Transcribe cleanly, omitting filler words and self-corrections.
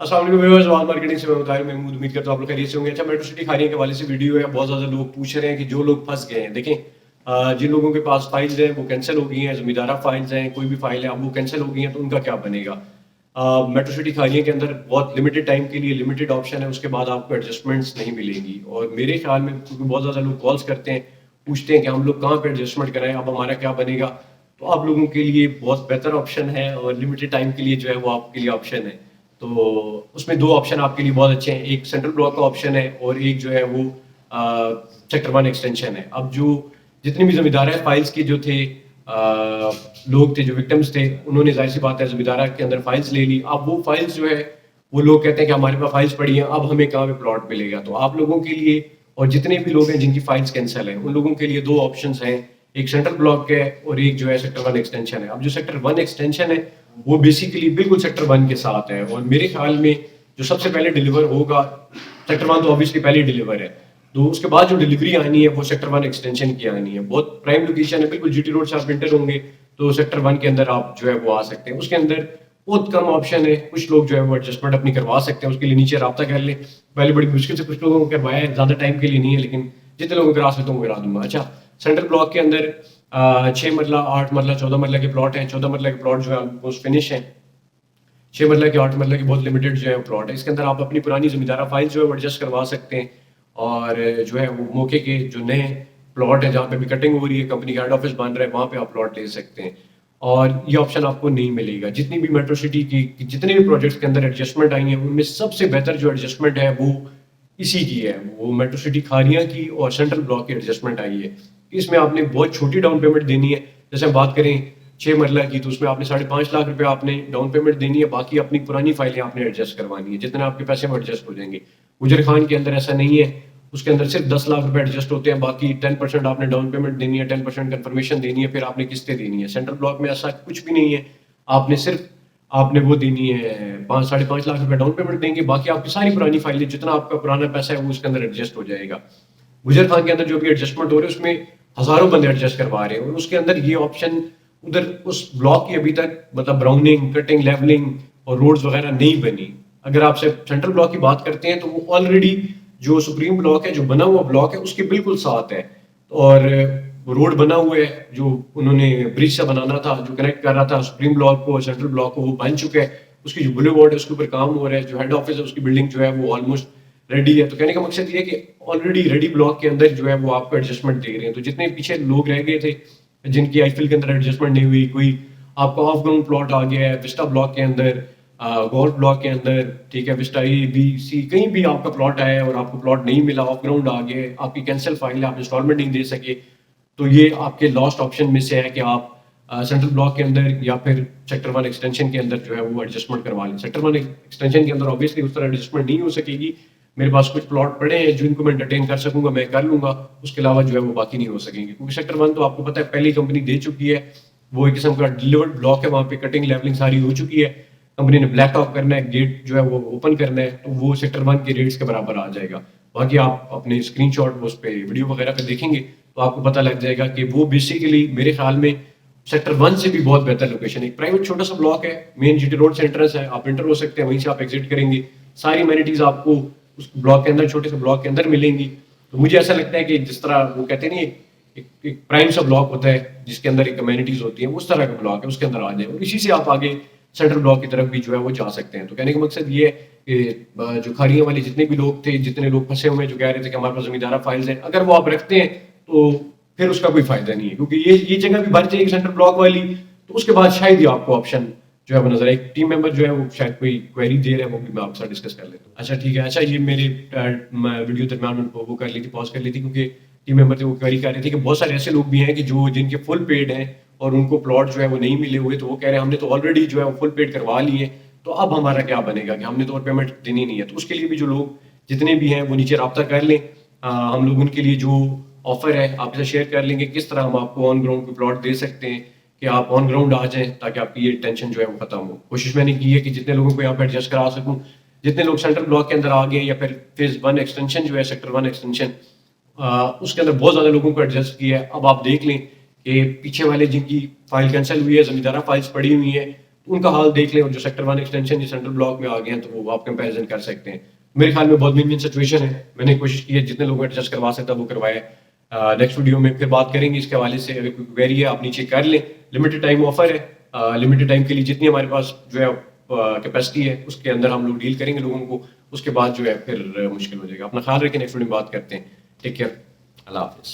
अस्सलाम वालेकुम व्यूअर्स, वाल मार्केटिंग से मैं तारिक महमूद। उम्मीद करता हूँ आप लोग खैरियत से होंगे। अच्छा, मेट्रो सिटी खारियों के हवाले से वीडियो है। बहुत ज़्यादा लोग पूछ रहे हैं कि जो लोग फंस गए हैं, देखें, जिन लोगों के पास फाइल्स हैं वो कैंसिल हो गई हैं, ज़मींदारा फाइल्स हैं, कोई भी फाइल है अब वो कैंसिल हो गई हैं, तो उनका क्या बनेगा। मेट्रो सिटी खारियों के अंदर बहुत लिमिटेड टाइम के लिए लिमिटेड ऑप्शन है, उसके बाद आपको एडजस्टमेंट्स नहीं मिलेंगी। और मेरे ख्याल में, क्योंकि बहुत ज़्यादा लोग कॉल्स करते हैं, पूछते हैं कि हम लोग कहाँ पे एडजस्टमेंट कराएं, अब हमारा क्या बनेगा, तो आप लोगों के लिए बहुत बेहतर ऑप्शन है और लिमिटेड टाइम के लिए जो है वो आपके लिए ऑप्शन है। तो उसमें दो ऑप्शन आपके लिए बहुत अच्छे हैं। एक सेंट्रल ब्लॉक का ऑप्शन है और एक जो है वो सेक्टर 1 एक्सटेंशन है। अब जो जितनी भी ज़मींदारा फाइल्स के जो थे, लोग थे, जो विक्टिम्स थे, उन्होंने ज़ाहिर सी बात है ज़मींदारा के अंदर फाइल्स ले ली। अब वो फाइल्स जो है वो लोग कहते हैं कि हमारे पास फाइल्स पड़ी हैं, अब हमें कहाँ पे प्लॉट मिलेगा। तो आप लोगों के लिए और जितने भी लोग हैं जिनकी फाइल्स कैंसिल हैं, उन लोगों के लिए दो ऑप्शंस हैं। एक सेंट्रल ब्लॉक है और एक जो है सेक्टर 1 एक्सटेंशन है। अब जो सेक्टर 1 एक्सटेंशन है वो बेसिकली बिल्कुल सेक्टर 1 के साथ है, और मेरे ख्याल में जो सबसे पहले डिलीवर होगा, सेक्टर 1 तो ऑब्वियसली पहले डिलीवर है, तो उसके बाद जो डिलीवरी आनी है वो सेक्टर 1 एक्सटेंशन की आनी है। बहुत प्राइम लोकेशन है, बिल्कुल जीटी रोड से आप इंटर होंगे तो सेक्टर 1 के अंदर आप जो है वो आ सकते हैं। उसके अंदर बहुत कम ऑप्शन है, कुछ लोग जो है वो एडजस्टमेंट अपनी करवा सकते हैं, उसके लिए नीचे रब्ता कर लें। पहले बड़ी मुश्किल से कुछ लोगों को करवाया है, ज़्यादा टाइम के लिए नहीं है, लेकिन जितने लोगों को करा सकता हूँ वो करा दूंगा। अच्छा, सेंट्रल ब्लॉक के अंदर 6 मरला, 8 मरला, 14 मरला के प्लॉट हैं। 14 मरला के प्लॉट जो है ऑलमोस्ट फिनिश है। 6 मरला के 8 मरला की बहुत लिमिटेड जो है प्लॉट है। इसके अंदर आप अपनी पुरानी जमींदारा फाइल जो है वो एडजस्ट करवा सकते हैं, और जो है वो मौके के जो नए प्लॉट है जहाँ पे भी कटिंग हो रही है, कंपनी का हेड ऑफिस बन रहा है, वहाँ पे आप प्लॉट ले सकते हैं। और ये ऑप्शन आपको नहीं मिलेगा। जितनी भी मेट्रो सिटी की जितने भी प्रोजेक्ट्स के अंदर एडजस्टमेंट आई है, उनमें सबसे बेहतर जो एडजस्टमेंट है वो इसी की है, वो मेट्रो सिटी खारियां की और सेंट्रल ब्लॉक की एडजस्टमेंट आई है। इसमें आपने बहुत छोटी डाउन पेमेंट देनी है। जैसे हम बात करें 6 मरला की, तो उसमें आपने 5.5 लाख रुपए आपने डाउन पेमेंट देनी है, बाकी अपनी पुरानी फाइलें आपने एडजस्ट करवानी है, जितने आपके पैसे वो एडजस्ट हो जाएंगे। गुजर खान के अंदर ऐसा नहीं है, उसके अंदर सिर्फ 10 लाख रुपए एडजस्ट होते हैं, बाकी 10% आपने डाउन पेमेंट देनी है, 10% कंफर्मेशन देनी है, फिर आपने किस्तें देनी है। सेंट्रल ब्लॉक में ऐसा कुछ भी नहीं है, आपने सिर्फ आपने वो देनी है, 5-5.5 लाख रुपए डाउन पेमेंट देंगे, बाकी आपकी सारी पुरानी फाइलें, जितना आपका पुराना पैसा है वो उसके अंदर एडजस्ट हो जाएगा। गुजर खान के अंदर जो भी एडजस्टमेंट हो रहे हैं उसमें हजारों बंदे एडजस्ट करवा रहे हैं, और उसके अंदर ये ऑप्शन उधर उस ब्लॉक की अभी तक मतलब ब्राउनिंग, कटिंग, लेवलिंग और रोड्स वगैरह नहीं बनी। अगर आप सिर्फ सेंट्रल ब्लॉक की बात करते हैं तो वो ऑलरेडी जो सुप्रीम ब्लॉक है, जो बना हुआ ब्लॉक है, उसके बिल्कुल साथ है। और वो रोड बना हुआ है जो उन्होंने ब्रिज से बनाना था, जो कनेक्ट कर रहा था सुप्रीम ब्लॉक को और सेंट्रल ब्लॉक को, वो बन चुका है। उसकी जो बुलेवार्ड है उसके ऊपर काम हो रहा है, जो हेड ऑफिस है उसकी बिल्डिंग जो है वो ऑलमोस्ट रेडी है। तो कहने का मकसद ये है कि ऑलरेडी रेडी ब्लॉक के अंदर जो है वो आपको एडजस्टमेंट दे रहे हैं। तो जितने पीछे लोग रह गए थे जिनकी आईफिल के अंदर एडजस्टमेंट नहीं हुई, कोई आपका ऑफ ग्राउंड प्लॉट आ गया है विस्टा ब्लॉक के अंदर, गोल्फ ब्लॉक के अंदर, ठीक है, विस्टा ए बी सी, कहीं भी आपका प्लॉट आया है और आपको प्लॉट नहीं मिला, ऑफ ग्राउंड आ गया, आपकी कैंसिल फाइल है, आप इंस्टॉलमेंट नहीं दे सके, तो ये आपके लास्ट ऑप्शन में से है कि आप सेंट्रल ब्लॉक के अंदर या फिर सेक्टर 1 एक्सटेंशन के अंदर जो है वो एडजस्टमेंट करवा लें। सेक्टर 1 एक्सटेंशन के अंदर ऑब्वियसली उस तरह एडजस्टमेंट नहीं हो सकेगी। मेरे पास कुछ प्लॉट पड़े हैं जिनको मैं एंटरटेन कर सकूंगा, मैं कर लूंगा, उसके अलावा जो है वो बाकी नहीं हो सकेंगे, क्योंकि सेक्टर 1 तो आपको पता है पहली कंपनी दे चुकी है, वो एक किस्म का डिलीवर्ड ब्लॉक है, वहाँ पे कटिंग लेवलिंग सारी हो चुकी है, कंपनी ने ब्लैक टॉप करना है, गेट जो है वो ओपन करना है, तो वो सेक्टर 1 के रेट्स के बराबर आ जाएगा। बाकी आप अपने स्क्रीनशॉट उस पे वीडियो वगैरह पे देखेंगे तो आपको पता लग जाएगा कि वो बेसिकली मेरे ख्याल में सेक्टर 1 से भी बहुत बेहतर लोकेशन है। एक प्राइवेट छोटा सा ब्लॉक है, मेन जीटी रोड से एंट्रेंस है, आप एंटर हो सकते हैं, वहीं से आप एग्जिट करेंगे, सारी अमेनिटीज आपको उस ब्लॉक के अंदर, छोटे से ब्लॉक के अंदर मिलेंगी। तो मुझे ऐसा लगता है कि जिस तरह वो कहते नहीं, एक प्राइम सा ब्लॉक होता है जिसके अंदर एक अमेनिटीज होती है, उस तरह का ब्लॉक है, उसके अंदर आ जाए और इसी से आप आगे सेंट्रल ब्लॉक की तरफ भी जो है वो जा सकते हैं। तो कहने का मकसद ये है कि जो खारियां वाले जितने भी लोग थे, जितने लोग फंसे हुए हैं, जो कह रहे थे कि हमारे पास जमींदारा फाइल्स हैं, अगर वो आप रखते हैं तो फिर उसका कोई फायदा नहीं है, क्योंकि ये जगह भी भर जाएगी सेंट्रल ब्लॉक वाली, तो उसके बाद शायद ही आपको ऑप्शन जो है वो नजर आए। एक टीम मेंबर जो है वो शायद कोई क्वेरी दे रहे हैं, वो भी मैं आपके साथ डिस्कस कर लेता हूँ। अच्छा ठीक है। अच्छा, ये मेरे वीडियो दरम्यान वो कर ली थी, पॉज कर ली थी, क्योंकि टीम मेंबर थे वो क्वेरी कर रहे थे कि बहुत सारे ऐसे लोग भी हैं कि जो जिनके फुल पेड हैं और उनको प्लॉट जो है वो नहीं मिले हुए, तो वो कह रहे हैं हमने तो ऑलरेडी जो है वो फुल पेड करवा लिए, तो अब हमारा क्या बनेगा कि हमने तो और पेमेंट देनी नहीं है। तो उसके लिए भी जो लोग जितने भी हैं वो नीचे रब्ता कर लें, हम लोग उनके लिए जो ऑफर है आपसे शेयर कर लेंगे, किस तरह हम आपको ऑन ग्राउंड पे प्लॉट दे सकते हैं कि आप ऑन ग्राउंड आ जाएं, ताकि आपकी ये टेंशन जो है वो खत्म हो। कोशिश मैंने की है कि जितने लोगों को यहाँ पे एडजस्ट करा सकूं, जितने लोग सेंट्रल ब्लॉक के अंदर आ गए या फिर फेज 1 एक्सटेंशन जो है, सेक्टर 1 एक्सटेंशन, उसके अंदर बहुत ज्यादा लोगों को एडजस्ट किया है। अब आप देख लें कि पीछे वाले जिनकी फाइल कैंसिल हुई है, जमींदारा फाइल्स पड़ी हुई है, उनका हाल देख लें, और जो सेक्टर 1 एक्सटेंशन जो सेंट्रल ब्लॉक में आ गए हैं तो वो आप कंपैरिजन कर सकते हैं। मेरे ख्याल में बहुत विन-विन सिचुएशन है। मैंने कोशिश की है जितने लोगों को एडजस्ट करवा सकता वो करवाया। नेक्स्ट वीडियो में फिर बात करेंगे इसके हवाले से। अगर कोई क्वेरी है आप नीचे कर लें। लिमिटेड टाइम ऑफर है, लिमिटेड टाइम के लिए जितनी हमारे पास जो है कैपेसिटी है उसके अंदर हम लोग डील करेंगे लोगों को, उसके बाद जो है फिर मुश्किल हो जाएगा। अपना ख्याल रखें, नेक्स्ट वीडियो में बात करते हैं। टेक केयर, अल्लाह हाफिज़।